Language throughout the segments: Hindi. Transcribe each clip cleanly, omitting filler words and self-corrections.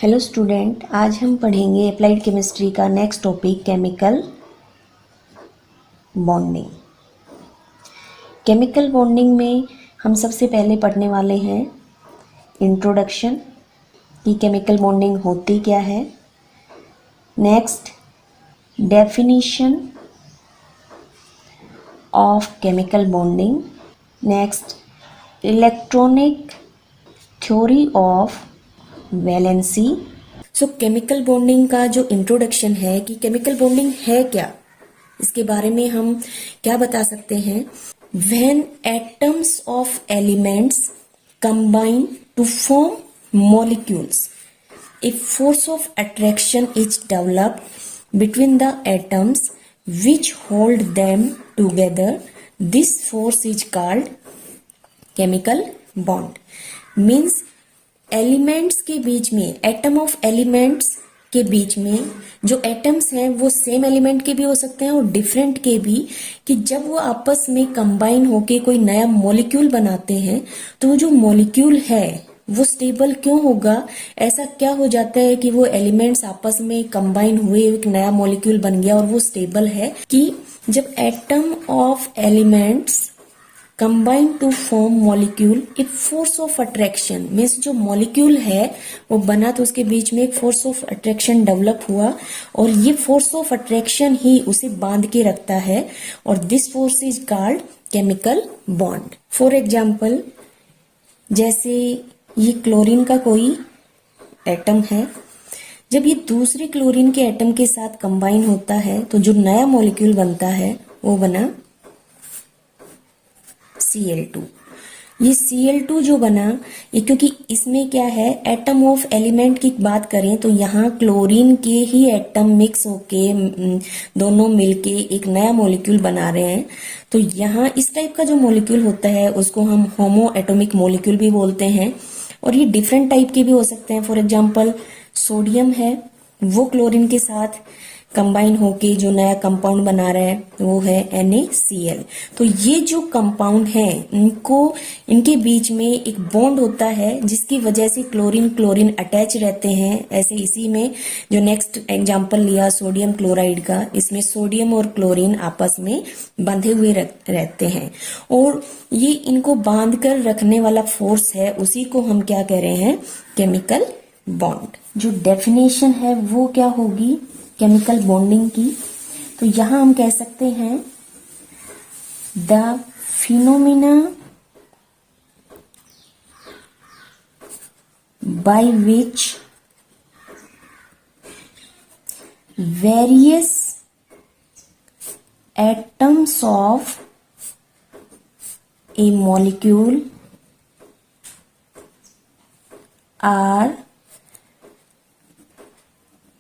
हेलो स्टूडेंट, आज हम पढ़ेंगे अप्लाइड केमिस्ट्री का next topic chemical bonding. Chemical bonding में हम सबसे पहले पढ़ने वाले हैं इंट्रोडक्शन कि केमिकल बॉन्डिंग होती क्या है। Next definition of chemical bonding. Next electronic theory of valency. So chemical bonding का जो इंट्रोडक्शन है कि केमिकल बॉन्डिंग है क्या, इसके बारे में हम क्या बता सकते हैं। When atoms of elements combine to form molecules, a force of attraction is developed between the atoms which hold them together. This force is called chemical bond. Means elements के बीच में, एटम ऑफ एलिमेंट्स के बीच में जो एटम्स हैं वो सेम एलिमेंट के भी हो सकते हैं और डिफरेंट के भी, कि जब वो आपस में कंबाइन होके कोई नया मॉलिक्यूल बनाते हैं तो वो जो मॉलिक्यूल है वो स्टेबल क्यों होगा। ऐसा क्या हो जाता है कि वो एलिमेंट्स आपस में कंबाइन हुए एक नया मॉलिक्यूल बन गया और वो स्टेबल है, कि जब atom of elements combine to form molecule, एक फोर्स ऑफ अट्रैक्शन मीन्स जो मॉलिक्यूल है वो बना तो उसके बीच में एक फोर्स ऑफ अट्रैक्शन डेवलप हुआ और ये फोर्स ऑफ अट्रैक्शन ही उसे बांध के रखता है और this force is called chemical bond. For example, जैसे ये क्लोरीन का कोई एटम है, जब ये दूसरे क्लोरीन के एटम के साथ कंबाइन होता है तो जो नया मॉलिक्यूल बनता है वो बना Cl2। ये Cl2 जो बना, ये क्योंकि इसमें क्या है, एटम ऑफ एलिमेंट की बात करें तो यहाँ क्लोरीन के ही एटम मिक्स होके दोनों मिलके एक नया मॉलिक्यूल बना रहे हैं। तो यहाँ इस टाइप का जो मॉलिक्यूल होता है उसको हम होमो एटॉमिक मॉलिक्यूल भी बोलते हैं और ये डिफरेंट टाइप के भी हो सकते हैं। फॉर एग्जाम्पल, सोडियम है, वो क्लोरीन के साथ कंबाइन होके जो नया कंपाउंड बना रहा है वो है NaCl। तो ये जो कंपाउंड है इनके बीच में एक बॉन्ड होता है जिसकी वजह से क्लोरीन क्लोरीन अटैच रहते हैं। ऐसे इसी में जो नेक्स्ट एग्जांपल लिया सोडियम क्लोराइड का, इसमें सोडियम और क्लोरीन आपस में बंधे हुए रहते हैं और ये इनको बांध कर रखने वाला फोर्स है, उसी को हम क्या कह रहे हैं, केमिकल बॉन्ड। जो डेफिनेशन है वो क्या होगी केमिकल बॉन्डिंग की, तो यहां हम कह सकते हैं the phenomena by which various atoms of a molecule are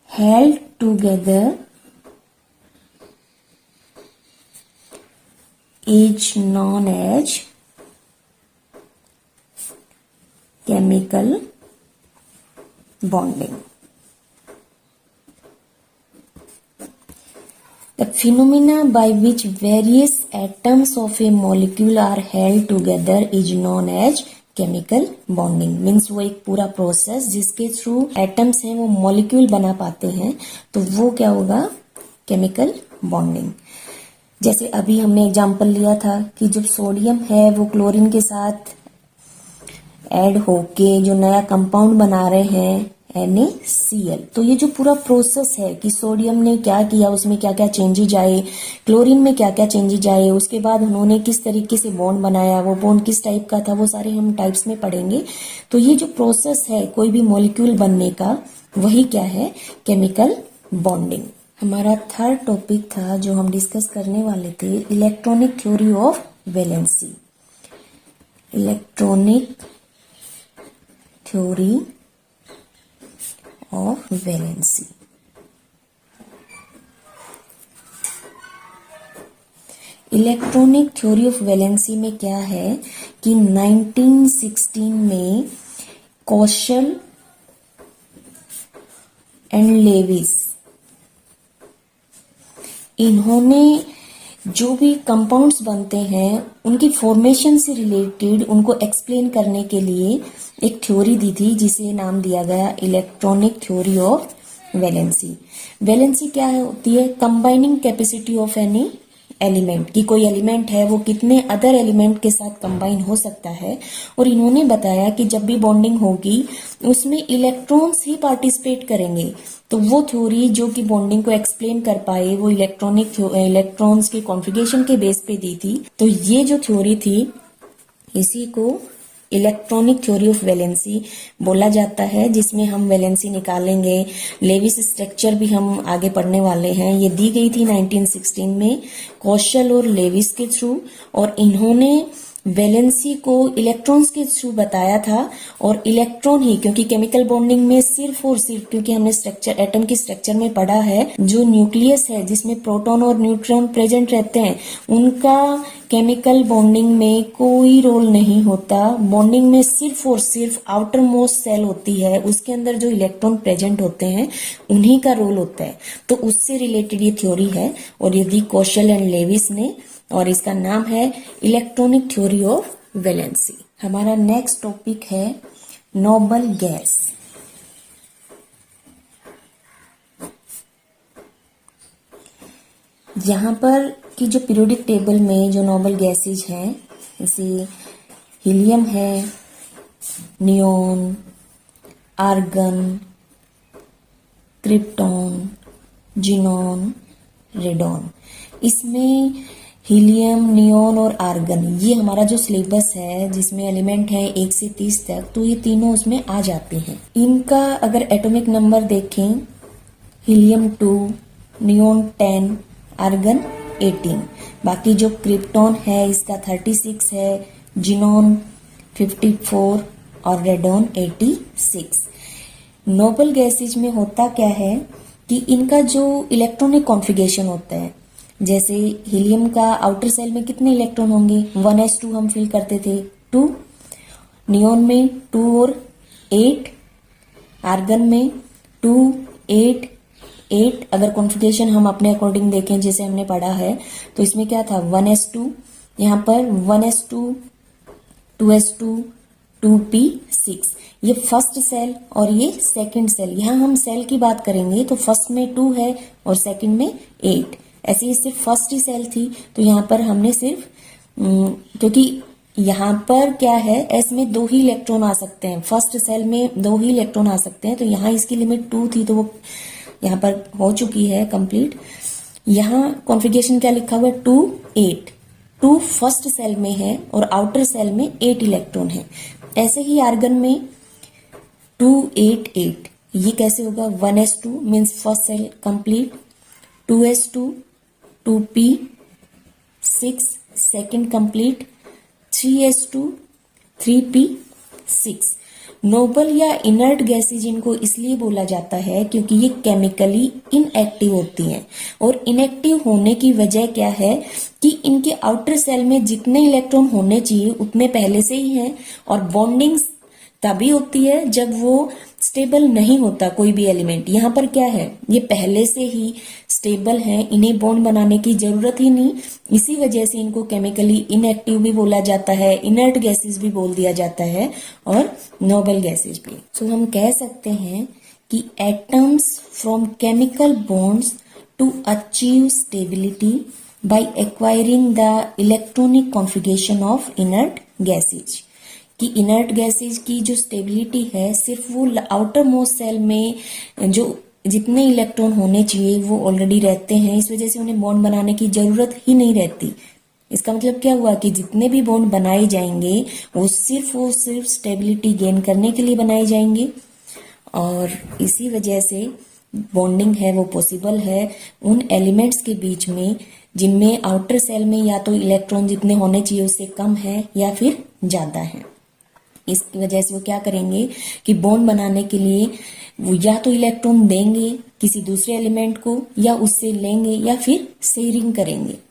held together is known as chemical bonding. The phenomena by which various atoms of a molecule are held together is known as chemical bonding. Means वो एक पूरा प्रोसेस जिसके थ्रू एटम्स हैं वो मॉलिक्यूल बना पाते हैं, तो वो क्या होगा, केमिकल बॉन्डिंग। जैसे अभी हमने एग्जांपल लिया था कि जब सोडियम है वो क्लोरीन के साथ ऐड होके जो नया कंपाउंड बना रहे हैं NaCl, तो ये जो पूरा प्रोसेस है कि सोडियम ने क्या किया, उसमें क्या क्या चेंजेज आए, क्लोरीन में क्या क्या चेंजेज आए, उसके बाद उन्होंने किस तरीके से बॉन्ड बनाया, वो बॉन्ड किस टाइप का था, वो सारे हम टाइप्स में पढ़ेंगे। तो ये जो प्रोसेस है कोई भी मॉलिक्यूल बनने का, वही क्या है, केमिकल बॉन्डिंग। हमारा थर्ड टॉपिक था जो हम डिस्कस करने वाले थे, electronic theory of valency. Electronic theory of valency. Electronic theory of valency में क्या है कि 1916 में कौशल एंड लेविस, इन्होंने जो भी कंपाउंड्स बनते हैं उनकी फॉर्मेशन से रिलेटेड उनको एक्सप्लेन करने के लिए एक थ्योरी दी थी जिसे नाम दिया गया electronic theory of valency. Valency क्या होती है? Combining capacity of any element, कि कोई एलिमेंट है वो कितने अदर एलिमेंट के साथ कंबाइन हो सकता है। और इन्होंने बताया कि जब भी बॉन्डिंग होगी उसमें इलेक्ट्रॉन्स ही पार्टिसिपेट करेंगे। तो वो थ्योरी जो कि बॉन्डिंग को एक्सप्लेन कर पाए वो इलेक्ट्रॉन्स के कॉन्फ़िगरेशन के बेस पे दी थी। तो ये जो थ्योरी थी इसी को इलेक्ट्रॉनिक थ्योरी ऑफ वैलेंसी बोला जाता है, जिसमें हम वैलेंसी निकालेंगे। लेविस स्ट्रक्चर भी हम आगे पढ़ने वाले हैं। ये दी गई थी 1916 में कौशल और लेविस के थ्रू, और इन्होंने वैलेंसी को इलेक्ट्रॉन्स के थ्रू बताया था। और इलेक्ट्रॉन ही, क्योंकि केमिकल बॉन्डिंग में सिर्फ और सिर्फ, क्योंकि हमने स्ट्रक्चर एटम की स्ट्रक्चर में पढ़ा है, जो न्यूक्लियस है जिसमें प्रोटॉन और न्यूट्रॉन प्रेजेंट रहते हैं उनका केमिकल बॉन्डिंग में कोई रोल नहीं होता। बॉन्डिंग में सिर्फ और सिर्फ आउटर मोस्ट सेल होती है, उसके अंदर जो इलेक्ट्रॉन प्रेजेंट होते हैं उन्हीं का रोल होता है। तो उससे रिलेटेड ये थ्योरी है और ये दी कौशल एंड लेविस ने, और इसका नाम है इलेक्ट्रॉनिक थ्योरी ऑफ वैलेंसी। हमारा नेक्स्ट टॉपिक है नोबल गैस। यहाँ पर कि जो पीरियोडिक टेबल में जो नोबल गैसेज हैं, जैसे हीलियम है, neon, argon, krypton, xenon, radon. इसमें हीलियम, नियोन और आर्गन, ये हमारा जो सिलेबस है जिसमें एलिमेंट है 1 से 30 तक, तो ये तीनों उसमें आ जाते हैं। इनका अगर एटॉमिक नंबर देखें, हीलियम 2, नियोन 10, आर्गन 18। बाकी जो क्रिप्टॉन है इसका 36 है, जिनॉन 54 और रेडॉन 86। नोबल गैसेज में होता क्या है कि इनका जो इलेक्ट्रॉनिक कॉन्फ़िगरेशन होता है, जैसे हीलियम का आउटर सेल में कितने इलेक्ट्रॉन होंगे? 1s2 हम फिल करते थे, 2। नियोन में 2 और 8, आर्गन में 2, 8, 8। अगर कॉन्फ़िगरेशन हम अपने अकॉर्डिंग देखें जैसे हमने पढ़ा है, तो इसमें क्या था? 1s2, यहाँ पर 1s2, 2s2, 2p6। ये फर्स्ट सेल और ये सेकंड सेल। यहाँ हम सेल की बात करेंगे तो फर्स्ट में 2 है और सेकंड में 8। ऐसे ही सिर्फ फर्स्ट ही सेल थी, तो यहाँ पर हमने सिर्फ क्योंकि यहाँ पर क्या है, एस में 2 ही इलेक्ट्रॉन आ सकते हैं, फर्स्ट सेल में 2 ही इलेक्ट्रॉन आ सकते हैं, तो यहाँ इसकी लिमिट 2 थी, तो वो यहाँ पर हो चुकी है कंप्लीट। यहाँ कॉन्फ़िगरेशन क्या लिखा हुआ है? 2, 8। 2 फर्स्ट सेल में है और आउटर सेल में 8 इलेक्ट्रॉन है। ऐसे ही आर्गन में 2, 8, 8। ये कैसे होगा? 1s2 means first shell complete, 2s2, 2p6 second complete, 3s2, 3p6। Noble या इनर्ट गैसेज इनको इसलिए बोला जाता है क्योंकि ये केमिकली इनएक्टिव होती हैं। और इनएक्टिव होने की वजह क्या है कि इनके आउटर सेल में जितने इलेक्ट्रॉन होने चाहिए उतने पहले से ही हैं, और बॉन्डिंग तभी होती है जब वो स्टेबल नहीं होता कोई भी एलिमेंट। यहाँ पर क्या है, ये पहले से ही स्टेबल है, इन्हें बॉन्ड बनाने की जरूरत ही नहीं। इसी वजह से इनको केमिकली इनएक्टिव भी बोला जाता है, इनर्ट गैसेस भी बोल दिया जाता है, और नोबल गैसेस भी। सो हम कह सकते हैं कि atoms from chemical bonds to achieve stability by acquiring the electronic configuration of inert gases. कि इनर्ट गैसेज की जो स्टेबिलिटी है सिर्फ वो आउटर मोस्ट सेल में जो जितने इलेक्ट्रॉन होने चाहिए वो ऑलरेडी रहते हैं, इस वजह से उन्हें बॉन्ड बनाने की जरूरत ही नहीं रहती। इसका मतलब क्या हुआ कि जितने भी बॉन्ड बनाए जाएंगे वो सिर्फ स्टेबिलिटी गेन करने के लिए बनाए जाएंगे, और इसी वजह से बॉन्डिंग है वो पॉसिबल है उन एलिमेंट्स के बीच में जिनमें आउटर सेल में या तो इलेक्ट्रॉन जितने होने चाहिए उससे कम है या फिर ज्यादा है। इसकी वजह से वो क्या करेंगे कि बॉन्ड बनाने के लिए वो या तो इलेक्ट्रॉन देंगे किसी दूसरे एलिमेंट को, या उससे लेंगे, या फिर शेयरिंग करेंगे।